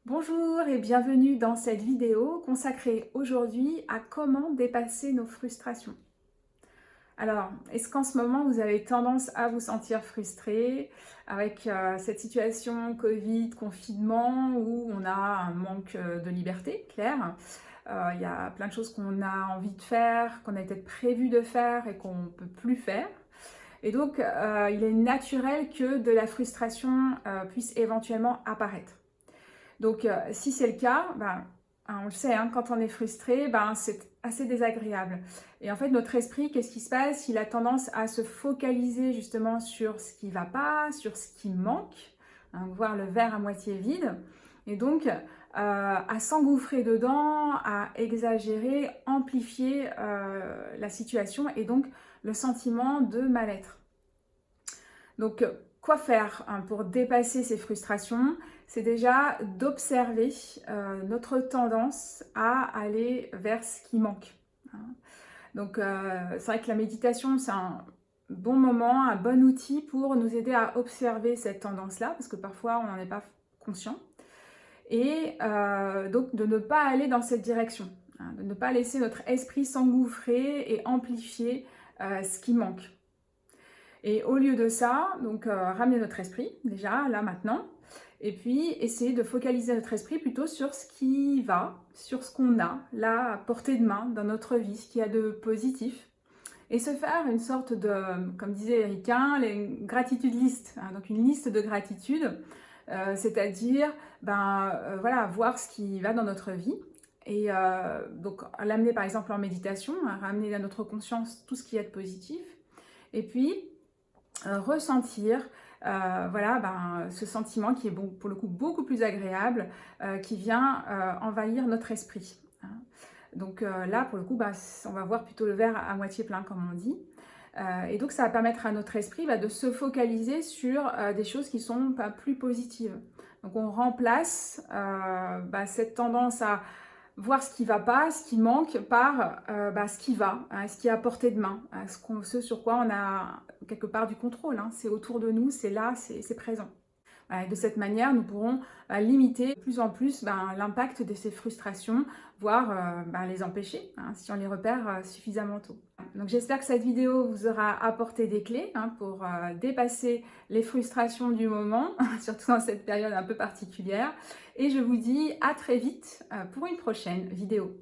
Bonjour et bienvenue dans cette vidéo consacrée aujourd'hui à comment dépasser nos frustrations. Alors, est-ce qu'en ce moment vous avez tendance à vous sentir frustré avec cette situation Covid, confinement où on a un manque de liberté, clair. Il y a plein de choses qu'on a envie de faire, qu'on a peut-être prévu de faire et qu'on ne peut plus faire. Et donc, il est naturel que de la frustration puisse éventuellement apparaître. Donc, si c'est le cas, on le sait, hein, quand on est frustré, c'est assez désagréable. Et en fait, notre esprit, qu'est-ce qui se passe? Il a tendance à se focaliser justement sur ce qui ne va pas, sur ce qui manque, hein, voir le verre à moitié vide. Et donc, à s'engouffrer dedans, à exagérer, amplifier la situation et donc le sentiment de mal-être. Donc, quoi faire hein, pour dépasser ces frustrations? C'est déjà d'observer notre tendance à aller vers ce qui manque, hein. Donc, c'est vrai que la méditation, c'est un bon moment, un bon outil pour nous aider à observer cette tendance-là, parce que parfois, on n'en est pas conscient. Et donc, de ne pas aller dans cette direction, hein, de ne pas laisser notre esprit s'engouffrer et amplifier ce qui manque. Et au lieu de ça, donc ramener notre esprit, déjà, là, maintenant, et puis essayer de focaliser notre esprit plutôt sur ce qui va, sur ce qu'on a, là, à portée de main dans notre vie, ce qu'il y a de positif, et se faire une sorte de, comme disait Ericain, les gratitude list, hein, donc une liste de gratitude, c'est-à-dire, voilà, voir ce qui va dans notre vie, et donc l'amener par exemple en méditation, hein, ramener à notre conscience tout ce qui est de positif, et puis ressentir ce sentiment qui est bon, pour le coup beaucoup plus agréable, qui vient envahir notre esprit, hein. Donc là, pour le coup, on va voir plutôt le verre à moitié plein, comme on dit. Et donc, ça va permettre à notre esprit de se focaliser sur des choses qui sont pas plus positives. Donc, on remplace cette tendance à voir ce qui ne va pas, ce qui manque, par ce qui va, hein, ce qui est à portée de main, hein, ce sur quoi on a quelque part du contrôle, hein. C'est autour de nous, c'est là, c'est présent. Et de cette manière, nous pourrons limiter de plus en plus l'impact de ces frustrations, voire les empêcher, hein, si on les repère suffisamment tôt. Donc j'espère que cette vidéo vous aura apporté des clés hein, pour dépasser les frustrations du moment, surtout dans cette période un peu particulière. Et je vous dis à très vite pour une prochaine vidéo.